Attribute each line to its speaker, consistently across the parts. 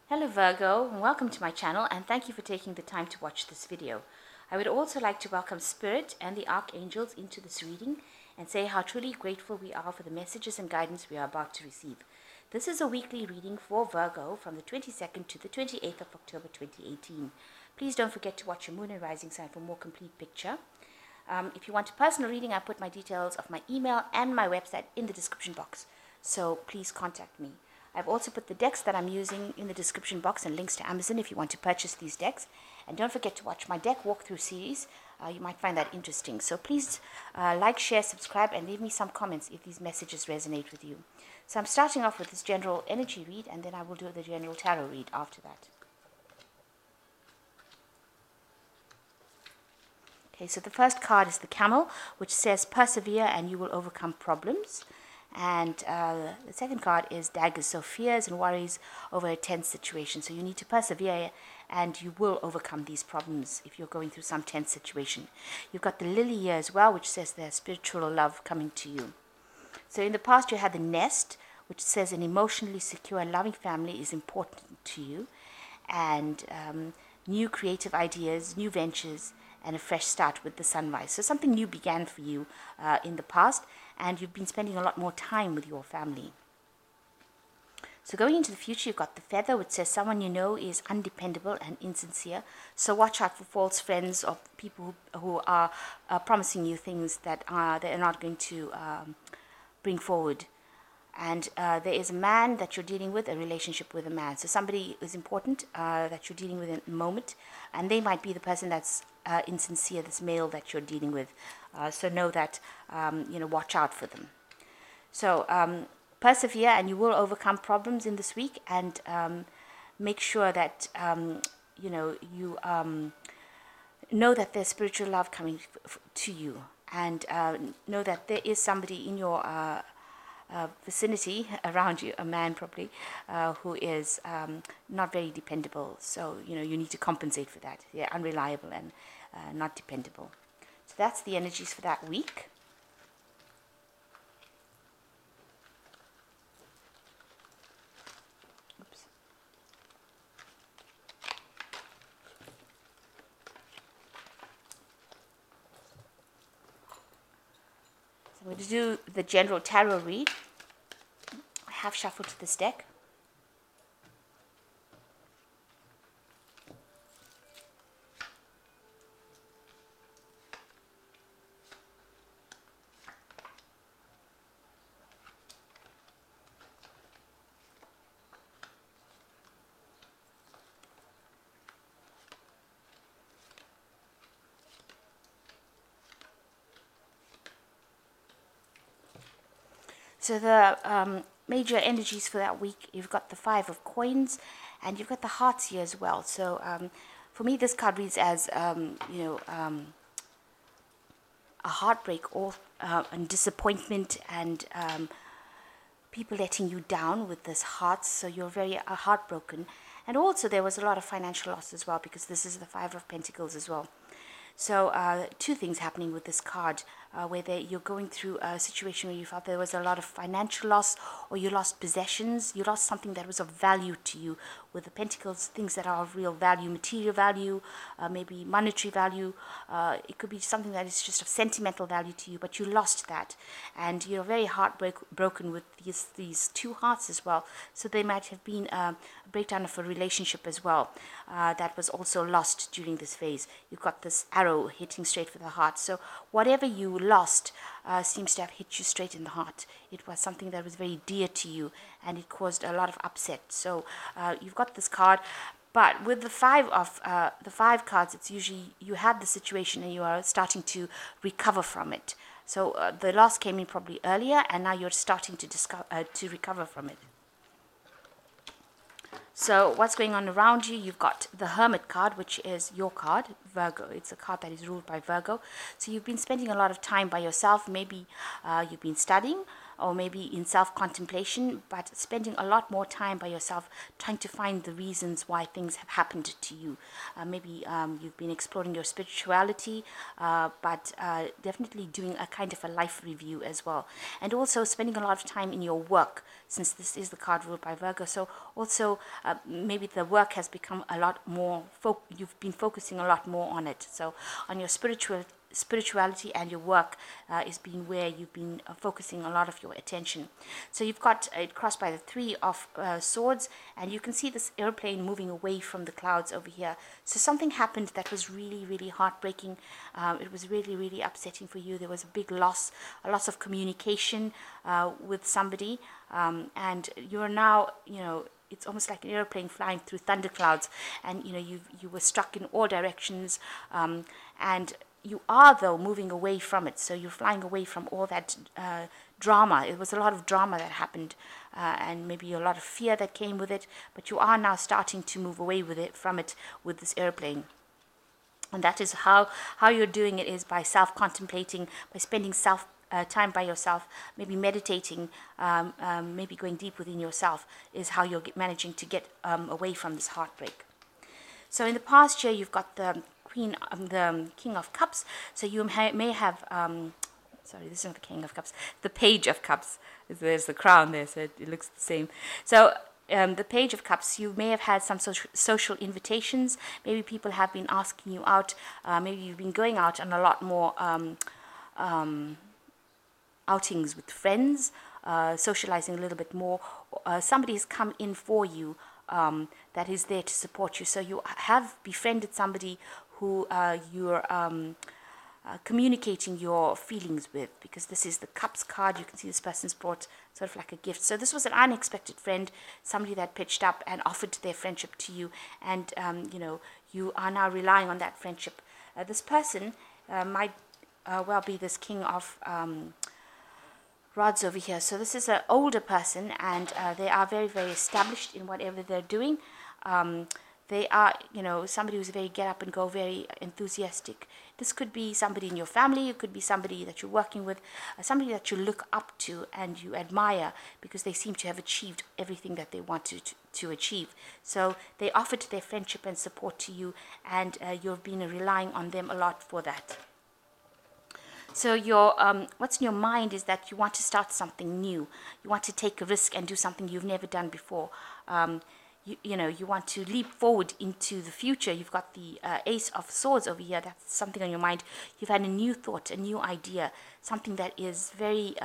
Speaker 1: Hello Virgo, and welcome to my channel, and thank you for taking the time to watch this video. I would also like to welcome Spirit and the Archangels into this reading and say how truly grateful we are for the messages and guidance we are about to receive. This is a weekly reading for Virgo from the 22nd to the 28th of October 2018. Please don't forget to watch your moon and rising sign for more complete picture. If you want a personal reading, I put my details of my email and my website in the description box, so please contact me. I've also put the decks that I'm using in the description box and links to Amazon if you want to purchase these decks. And don't forget to watch my deck walkthrough series. You might find that interesting. So please like, share, subscribe, and leave me some comments if these messages resonate with you. So I'm starting off with this general energy read, and then I will do the general tarot read after that. Okay, so the first card is the Camel, which says persevere and you will overcome problems. And the second card is Daggers, so fears and worries over a tense situation. So you need to persevere and you will overcome these problems if you're going through some tense situation. You've got the Lily here as well, which says there's spiritual love coming to you. So in the past you had the Nest, which says an emotionally secure and loving family is important to you. And new creative ideas, new ventures, and a fresh start with the sunrise. So something new began for you in the past, and you've been spending a lot more time with your family. So going into the future, you've got the Feather, which says someone you know is undependable and insincere. So watch out for false friends or people who are promising you things that they're not going to bring forward. And there is a man that you're dealing with, a relationship with a man. So somebody is important that you're dealing with in the moment, and they might be the person that's insincere, this male that you're dealing with. So know that, watch out for them. So persevere and you will overcome problems in this week, and make sure that, you know that there's spiritual love coming to you, and know that there is somebody in your vicinity around you, a man probably, who is not very dependable. So you need to compensate for that. They're unreliable and not dependable. So that's the energies for that week. Oops. So I'm going to do the general tarot read. I have shuffled this deck. So the major energies for that week, you've got the Five of Coins, and you've got the Hearts here as well. So for me, this card reads as, a heartbreak or and disappointment, and people letting you down with this Hearts. So you're very heartbroken. And also there was a lot of financial loss as well, because this is the Five of Pentacles as well. So two things happening with this card, where you're going through a situation where you felt there was a lot of financial loss, or you lost possessions, you lost something that was of value to you. With the Pentacles, things that are of real value, material value, maybe monetary value. It could be something that is just of sentimental value to you, but you lost that. And you're very heartbroken with these two hearts as well. So there might have been a breakdown of a relationship as well, that was also lost during this phase. You've got this arrow hitting straight for the heart. So whatever you lost seems to have hit you straight in the heart. It was something that was very dear to you, and it caused a lot of upset. So you've got this card, but with the five cards, it's usually you had the situation and you are starting to recover from it. So the loss came in probably earlier, and now you're starting to recover from it. So what's going on around you? You've got the Hermit card, which is your card, Virgo. It's a card that is ruled by Virgo. So you've been spending a lot of time by yourself. Maybe you've been studying, or maybe in self-contemplation, but spending a lot more time by yourself trying to find the reasons why things have happened to you. Maybe you've been exploring your spirituality, but definitely doing a kind of a life review as well. And also spending a lot of time in your work, since this is the card ruled by Virgo. So also maybe the work has become a lot more, you've been focusing a lot more on it. So on your spirituality and your work is being where you've been focusing a lot of your attention. So you've got it crossed by the Three of Swords, and you can see this airplane moving away from the clouds over here. So something happened that was really, really heartbreaking. It was really, really upsetting for you. There was a big loss, a loss of communication with somebody, and you're now, it's almost like an airplane flying through thunderclouds, and you were struck in all directions, and you are though moving away from it. So you're flying away from all that drama. It was a lot of drama that happened, and maybe a lot of fear that came with it, but you are now starting to move away from it with this airplane. And that is how you're doing it, is by self-contemplating, by spending time by yourself, maybe meditating, maybe going deep within yourself, is how you're managing to get away from this heartbreak. So in the past year, you've got the King of Cups. So you may have, sorry, this is not the King of Cups, the Page of Cups. There's the crown there, so it looks the same. So the Page of Cups, you may have had some social invitations. Maybe people have been asking you out. Maybe you've been going out on a lot more outings with friends, socializing a little bit more. Somebody has come in for you that is there to support you. So you have befriended somebody who you're communicating your feelings with, because this is the Cups card. You can see this person's brought sort of like a gift. So this was an unexpected friend, somebody that pitched up and offered their friendship to you, and you are now relying on that friendship. This person might well be this King of Rods over here. So this is an older person, and they are very, very established in whatever they're doing. They are, somebody who's very get up and go, very enthusiastic. This could be somebody in your family. It could be somebody that you're working with, somebody that you look up to and you admire, because they seem to have achieved everything that they wanted to achieve. So they offered their friendship and support to you, and you've been relying on them a lot for that. So what's in your mind is that you want to start something new. You want to take a risk and do something you've never done before. You want to leap forward into the future. You've got the Ace of Swords over here. That's something on your mind. You've had a new thought, a new idea, something that is very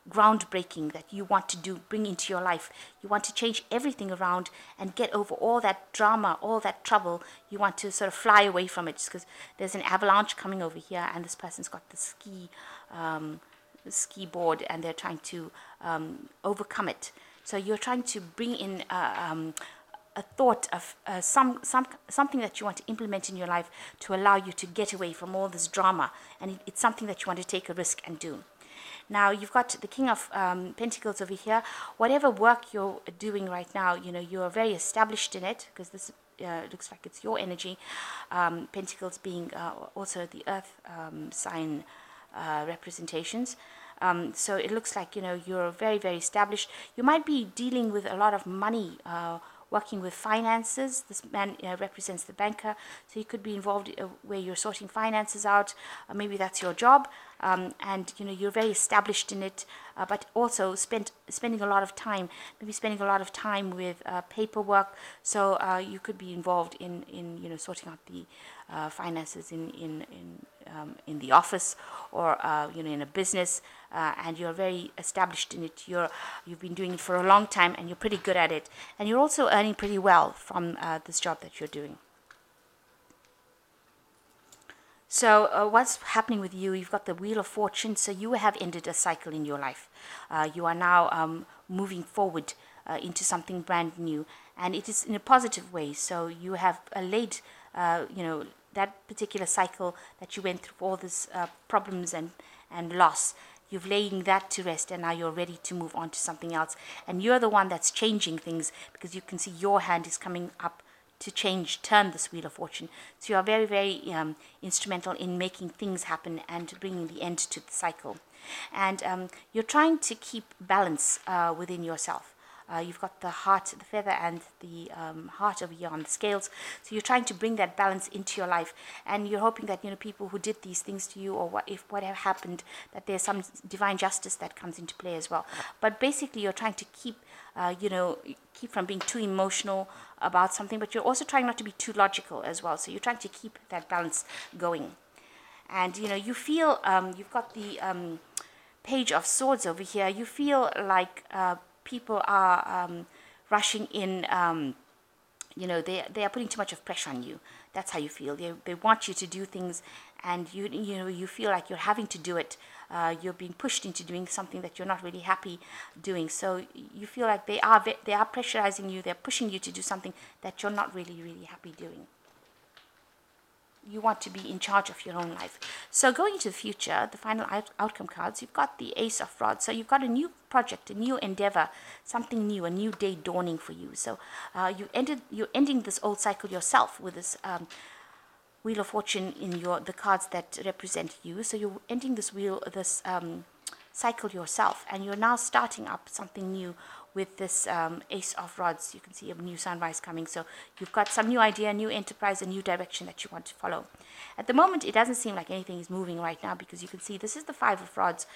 Speaker 1: groundbreaking that you want to bring into your life. You want to change everything around and get over all that drama, all that trouble. You want to sort of fly away from it, because there's an avalanche coming over here, and this person's got the ski board, and they're trying to overcome it. So you're trying to bring in a thought of something that you want to implement in your life to allow you to get away from all this drama, and it's something that you want to take a risk and do. Now you've got the King of Pentacles over here. Whatever work you're doing right now, you're very established in it, because this looks like it's your energy. Pentacles being also the Earth sign representations. So it looks like you're very, very established. You might be dealing with a lot of money, working with finances. This man represents the banker, so you could be involved where you're sorting finances out. Maybe that's your job, and you're very established in it, but also spending a lot of time, maybe spending a lot of time with paperwork. So you could be involved in sorting out the finances in the office, or in a business, and you're very established in it. You've been doing it for a long time, and you're pretty good at it, and you're also earning pretty well from this job that you're doing. So what's happening with you? You've got the Wheel of Fortune. So you have ended a cycle in your life. You are now moving forward into something brand new, and it is in a positive way. So you have laid that particular cycle that you went through, all this problems and loss. You've laying that to rest, and now you're ready to move on to something else. And you're the one that's changing things, because you can see your hand is coming up to turn this Wheel of Fortune. So you are very, very instrumental in making things happen and bringing the end to the cycle. And you're trying to keep balance within yourself. You've got the heart, the feather, and the heart over here on the scales. So you're trying to bring that balance into your life, and you're hoping that people who did these things to you, or whatever happened, that there's some divine justice that comes into play as well. But basically, you're trying to keep from being too emotional about something, but you're also trying not to be too logical as well. So you're trying to keep that balance going, and you feel you've got the Page of Swords over here. You feel like people are rushing in, they are putting too much of pressure on you. That's how you feel. They want you to do things, and you feel like you're having to do it. You're being pushed into doing something that you're not really happy doing. So you feel like they are pressurizing you. They're pushing you to do something that you're not really, really happy doing. You want to be in charge of your own life. So going into the future, the final outcome cards, you've got the Ace of Rods. So you've got a new project, a new endeavor, something new, a new day dawning for you. So you're ending this old cycle yourself with this Wheel of Fortune in the cards that represent you. So you're ending this cycle yourself, and you're now starting up something new with this Ace of Rods. You can see a new sunrise coming. So you've got some new idea, new enterprise, a new direction that you want to follow. At the moment, it doesn't seem like anything is moving right now, because you can see this is the Five of Rods.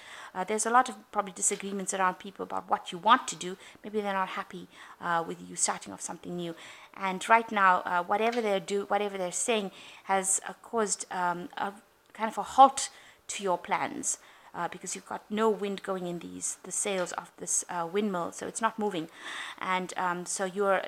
Speaker 1: There's a lot of probably disagreements around people about what you want to do. Maybe they're not happy with you starting off something new. And right now, whatever they're saying has caused a kind of a halt to your plans. Because you've got no wind going in the sails of this windmill, so it's not moving, and so you're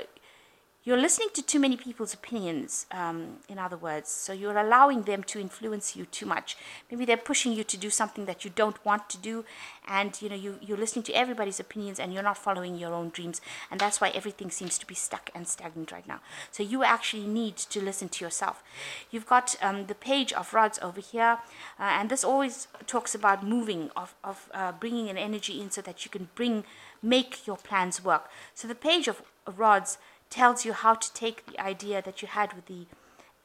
Speaker 1: listening to too many people's opinions, in other words. So you're allowing them to influence you too much. Maybe they're pushing you to do something that you don't want to do, and you're listening to everybody's opinions, and you're not following your own dreams, and that's why everything seems to be stuck and stagnant right now. So you actually need to listen to yourself. You've got the Page of Rods over here, and this always talks about moving, of bringing an energy in so that you can make your plans work. So the Page of Rods tells you how to take the idea that you had with the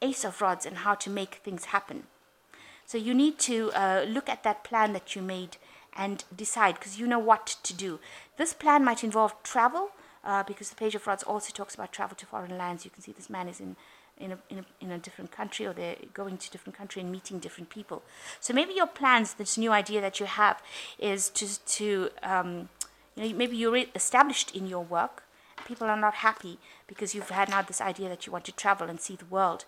Speaker 1: Ace of Rods and how to make things happen. So you need to look at that plan that you made and decide, because you know what to do. This plan might involve travel, because the Page of Rods also talks about travel to foreign lands. You can see this man is in a different country, or they're going to a different country and meeting different people. So maybe your plans, this new idea that you have, is to maybe you're established in your work. People are not happy because you've had now this idea that you want to travel and see the world.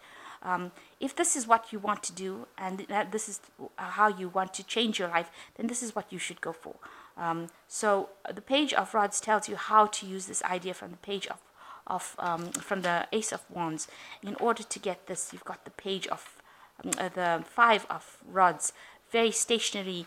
Speaker 1: If this is what you want to do, and this is how you want to change your life, then this is what you should go for. So the Page of Rods tells you how to use this idea from the Page from the Ace of Wands. In order to get this, you've got the Page of the Five of Rods, very stationary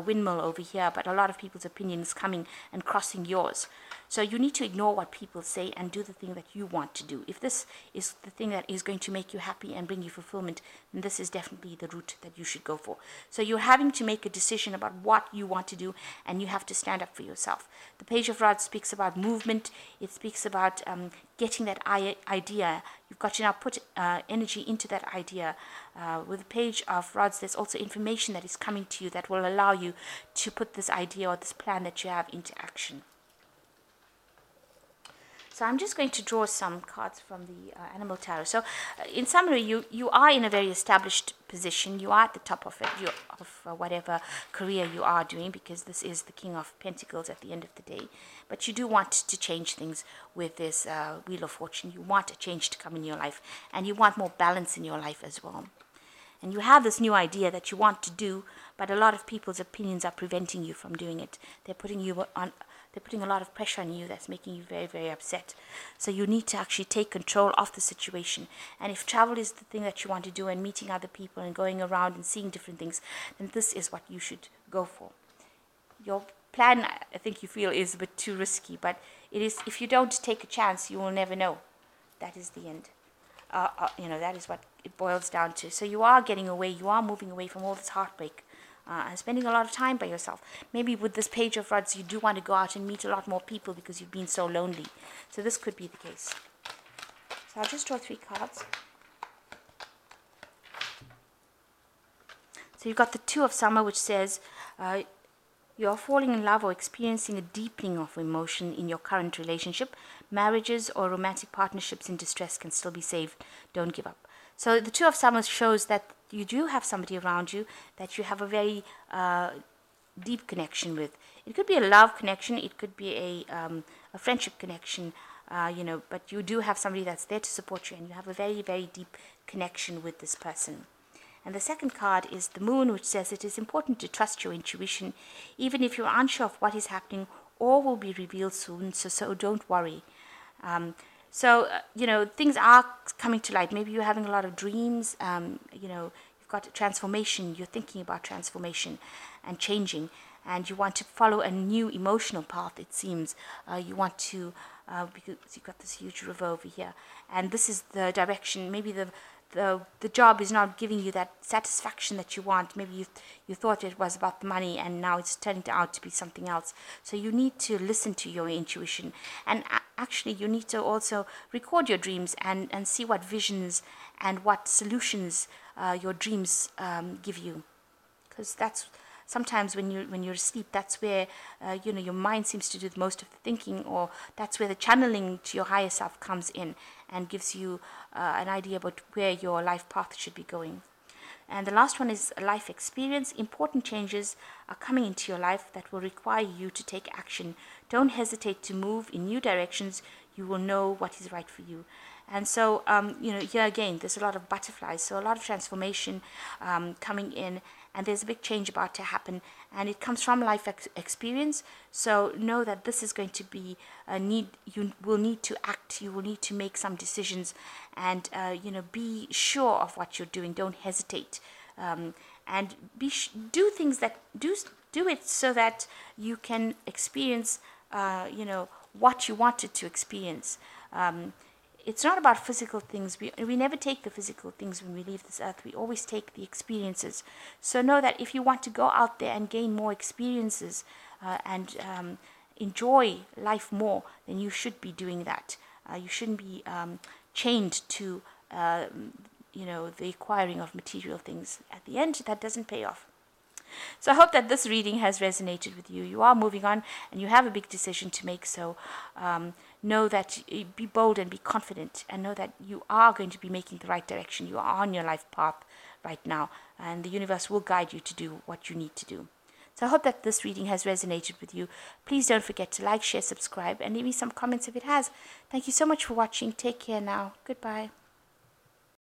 Speaker 1: windmill over here, but a lot of people's opinion is coming and crossing yours. So you need to ignore what people say and do the thing that you want to do. If this is the thing that is going to make you happy and bring you fulfillment, then this is definitely the route that you should go for. So you're having to make a decision about what you want to do, and you have to stand up for yourself. The Page of Rods speaks about movement. It speaks about getting that idea. You've got to now put energy into that idea. With the Page of Rods, there's also information that is coming to you that will allow you to put this idea or this plan that you have into action. So I'm just going to draw some cards from the Animal Tarot. So in summary, you are in a very established position. You are at the top of it, of whatever career you are doing, because this is the King of Pentacles at the end of the day. But you do want to change things with this Wheel of Fortune. You want a change to come in your life, and you want more balance in your life as well. And you have this new idea that you want to do, but a lot of people's opinions are preventing you from doing it. They're putting a lot of pressure on you that's making you very, very upset. So you need to actually take control of the situation. And if travel is the thing that you want to do, and meeting other people and going around and seeing different things, then this is what you should go for. Your plan, I think you feel, is a bit too risky, but it is. If you don't take a chance, you will never know. That is the end. That is what it boils down to. So you are getting away, you are moving away from all this heartbreak, and spending a lot of time by yourself. Maybe with this Page of Rods, you do want to go out and meet a lot more people because you've been so lonely. So this could be the case. So I'll just draw 3 cards. So you've got the Two of Summer, which says you are falling in love or experiencing a deepening of emotion in your current relationship. Marriages or romantic partnerships in distress can still be saved. Don't give up. So the Two of Summer shows that you do have somebody around you that you have a very deep connection with. It could be a love connection. It could be a friendship connection. But you do have somebody that's there to support you, and you have a very, very deep connection with this person. And the second card is the Moon, which says it is important to trust your intuition, even if you're unsure of what is happening. All will be revealed soon, so don't worry. Things are coming to light. Maybe you're having a lot of dreams. You've got a transformation. You're thinking about transformation and changing, and you want to follow a new emotional path, it seems. You want to, because you've got this huge river over here, and this is the direction. Maybe the job is not giving you that satisfaction that you want. Maybe you thought it was about the money, and now it's turning out to be something else. So you need to listen to your intuition, and actually you need to also record your dreams and see what visions and what solutions your dreams give you, because that's sometimes when you're asleep, that's where your mind seems to do most of the thinking, or that's where the channeling to your higher self comes in and gives you an idea about where your life path should be going. And the last one is life experience. Important changes are coming into your life that will require you to take action. Don't hesitate to move in new directions. You will know what is right for you. And so, here again, there's a lot of butterflies, so a lot of transformation coming in, and there's a big change about to happen, and it comes from life experience. So know that this is going to be a need. You will need to act. You will need to make some decisions, and be sure of what you're doing. Don't hesitate, and do things that do it so that you can experience what you wanted to experience. It's not about physical things. We never take the physical things when we leave this earth. We always take the experiences. So know that if you want to go out there and gain more experiences and enjoy life more, then you should be doing that. You shouldn't be chained to the acquiring of material things. At the end, that doesn't pay off. So I hope that this reading has resonated with you. You are moving on, and you have a big decision to make. So know that, be bold and be confident, and know that you are going to be making the right direction. You are on your life path right now, and the universe will guide you to do what you need to do. So I hope that this reading has resonated with you. Please don't forget to like, share, subscribe, and leave me some comments if it has. Thank you so much for watching. Take care now. Goodbye.